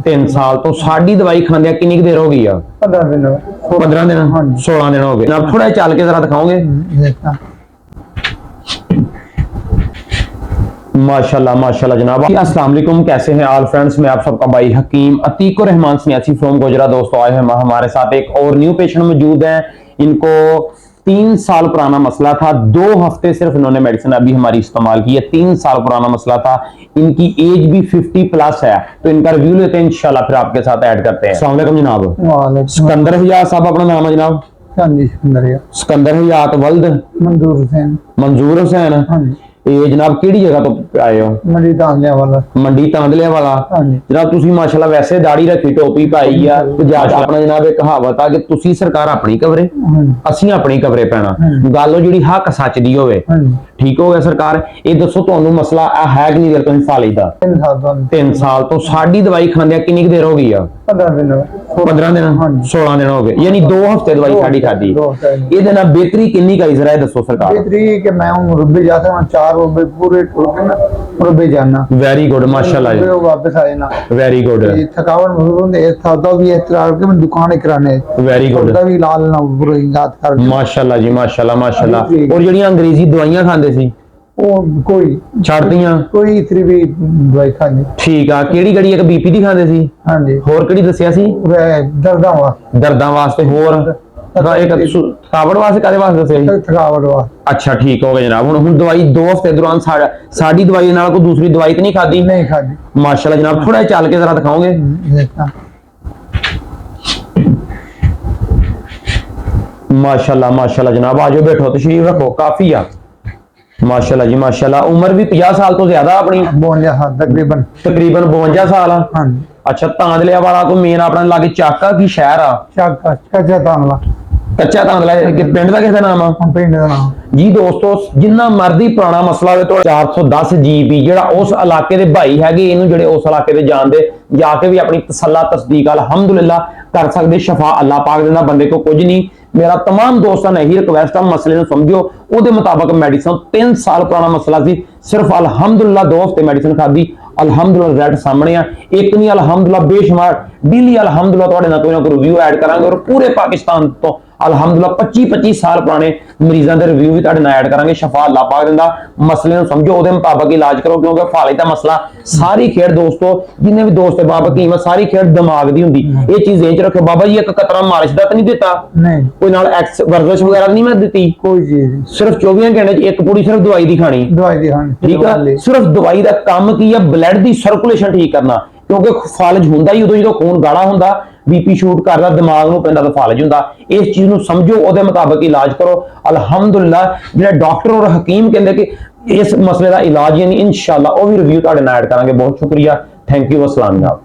3 ਸਾਲ ਤੋਂ ਸਾਡੀ ਦਵਾਈ ਖਾਂਦਿਆਂ ਕਿੰਨੀ ਕੁ ਦੇਰ ਹੋ ਗਈ ਆ? 15 दिन 15 दिन 16 दिन हो गए। आप थोड़ा चल के जरा दिखाओगे? माशाल्लाह माशाल्लाह जनाब। अस्सलाम वालेकुम, कैसे हैं ऑल फ्रेंड्स? मैं आप सबका भाई हकीम अतीक रहमान सन्यासी फ्रॉम गुजरा। दोस्तों आए हैं हमारे साथ एक और न्यू पेशेंट मौजूद हैं। इनको 3 साल पुराना मसला था, 2 हफ्ते सिर्फ इन्होंने मेडिसिन अभी हमारी इस्तेमाल की है। 3 साल पुराना मसला था, इनकी एज भी 50 प्लस है, तो इनका रिव्यू लेते हैं इंशाल्लाह, फिर आपके साथ ऐड करते हैं। अस्सलाम वालेकुम जनाब। सिकंदर हयात साहब अपना नाम है जनाब? सिकंदर हयात वल्द मंजूर हुसैन। ये जनाब किहड़ी जगह तो आए हो? मंडी तांदले वाला। जनाब तुसी माशाल्लाह वैसे दाढ़ी रखी, टोपी पाई आ, अपना जनाब एक कहावत आ कि तुसी सरकार अपनी कवरे असीं अपनी कवरे पैना, गल जिहड़ी हक सच दी होवे। ठीक हो गया सरकार। ये दसो तुहानू मसला है कि नहीं देर तुसीं फाली दा? 3 साल तो साडी दवाई खांदियां कितनी देर हो गई आ? 15 दिन 16 दिन हो गए, यानी 2 हफ्ते दवाई साडी खादी। ये ना बेहतरी कितनी का इजरा है दसो सरकार? बेहतरी कि मैं रुबे जाता हूं, 4 रुबे पूरे रुबे जाना। वेरी गुड माशाल्लाह जी, वापस आए ना। Very good. थकावट महसूस है, था भी इतरार के मैं दुकान कराने। Very good. भी लाल ना पूरी याद कर माशाल्लाह जी माशाल्लाह माशाल्लाह। और ਜਿਹੜੀਆਂ अंग्रेजी दवाइयां खांदे सी कोई ਛੱਡਤੀਆਂ? कोई इतनी भी दवाई खानी। ठीक आ। ਕਿਹੜੀ ਇੱਕ बीपी ਦੀ ਖਾਂਦੇ ਸੀ? हां जी। ਹੋਰ ਕਿਹੜੀ ਦੱਸਿਆ ਸੀ? ਦਰਦਾਂ ਵਾਸਤੇ ਹੋਰ ਇੱਕ ਥਕਾਵਟ ਵਾਸਤੇ ਕਾਦੇ ਵਾਸਤੇ ਦੱਸਿਆ ਸੀ? थकावट वास्ते। अच्छा ठीक हो गया जनाब। ਹੁਣ ਦਵਾਈ 2 ਹਫ਼ਤੇ ਦੌਰਾਨ ਸਾਡੀ ਦਵਾਈ ਨਾਲ ਕੋਈ ਦੂਸਰੀ ਦਵਾਈ ਤੇ ਨਹੀਂ ਖਾਦੀ? नहीं खादी। माशाल्लाह जनाब। थोड़ा चल के जरा दिखाओगे? माशाल्लाह माशाल्लाह जनाब। आज बैठो तशरीफ रखो, काफी आ माशाल्लाह जी माशाल्लाह। उम्र भी 50 साल तो ज्यादा अपनी? 52 साल तकरीबन 52 साल। हां। अच्छा तांदले वाला को मेन अपना लागे चाका की शहर आ? चाका कच्चा तांदला। कच्चा तांदला कि पिंड दा किस नाम आ? पिंड दा नाम जी। दोस्तों जिन्ना मर्जी पुराना मसला हो तो 410 GB ਜਿਹੜਾ ਉਸ ਇਲਾਕੇ ਦੇ ਭਾਈ ਹੈਗੇ, ਇਹਨੂੰ ਜਿਹੜੇ ਉਸ ਇਲਾਕੇ ਦੇ ਜਾਣਦੇ ਜਾ ਕੇ ਵੀ ਆਪਣੀ ਤਸੱਲਾ ਤਸਦੀਕ ਅਲਹਮਦੁਲਿल्लाह ਕਰ ਸਕਦੇ। ਸ਼ਫਾ ਅੱਲਾਹ ਪਾਕ ਦਿੰਦਾ, ਬੰਦੇ ਕੋ ਕੁਝ ਨਹੀਂ। मेरा तमाम दोस्तों ने यही रिक्वेस्ट है, मसले ਨੂੰ ਸਮਝੋ ਉਹਦੇ ਮੁਤਾਬਕ ਮੈਡੀਸਨ। 3 ਸਾਲ ਪੁਰਾਣਾ ਮਸਲਾ ਸੀ, ਸਿਰਫ ਅਲਹਮਦੁਲਿल्लाह 2 ਹਫ਼ਤੇ ਮੈਡੀਸਨ ਖਾਦੀ, ਅਲਹਮਦੁਲਿल्लाह ਰਿਜ਼ਲਟ ਸਾਹਮਣੇ ਆ। ਇੱਕ ਨਹੀਂ ਅਲਹਮਦੁਲਿल्लाह ਬੇਸ਼ੁਮਾਰ ਡੇਲੀ ਅਲਹਮਦੁਲਿल्लाह ਤੁਹਾਡੇ ਨਾਲ ਕੋਈ ਨਾ ਕੋਈ ਰਿਵਿਊ ਐਡ ਕਰਾਂਗੇ। ਔਰ ਪੂਰੇ ਪਾਕਿਸਤਾਨ ਤੋਂ ਅਲਹਮਦੁਲਿल्लाह 25 ਸਾਲ ਪੁਰਾਣੇ ਮਰੀਜ਼ਾਂ ਦੇ ਰਿਵਿਊ ਵੀ ਤੁਹਾਡੇ ਨਾਲ ਐਡ ਕਰਾਂਗੇ। ਸ਼ਫਾ ਅੱਲਾਹ ਪਾਕ ਦਿੰਦਾ, ਮਸਲੇ ਨੂੰ ਸਮਝੋ ਉਹਦੇ ਮੁਤਾਬਕ ਇਲਾਜ ਕਰੋ, ਕਿਉਂਕਿ ਫਾਲੇ ਦਾ ਮਸਲਾ ਸਾਰੀ ਖੇਡ ਦੋਸਤੋ ਜਿੰਨੇ ਵੀ ਦੋਸਤ ਬਾਬਾ ਹਕੀਮ ਸਾਰੀ ਖੇਡ ਦਿਮਾਗ ਦੀ ਹੁੰਦੀ। ਇਹ ਚੀਜ਼ ਇਹ ਚ ਰੱਖੋ ਬਾਬਾ ਜੀ, ਇੱਕ ਕਤਰਾ ਮਾਲਿਸ਼ ਦਾ ਤਾਂ ਨਹੀਂ ਦਿੱਤਾ? नहीं। कोई नाल एक्स वर्जिश वगैरह नहीं मैं दी? कोई चीज सिर्फ 24 घंटे च एक पूरी सिर्फ दवाई दी खानी? दवाई दी खानी। ठीक है। सिर्फ दवाई का काम की है ब्लड की सर्कुलेशन ठीक करना, क्योंकि फालज हुंदा ही उदों जो खून गाढ़ा हुंदा, बीपी शूट करदा, दिमाग नूं पैंदा तो फालज हुंदा। इस चीज नूं समझो, ओदे मुताबिक इलाज करो। अल्हम्दुलिल्लाह जिहड़े डॉक्टर और हकीम कहंदे कि इस मसले का इलाज यानी इंशाअल्लाह वो भी रिव्यू तुहाडे नाल ऐड करांगे। बहुत शुक्रिया, थैंक यू, अस्सलाम वालेकुम।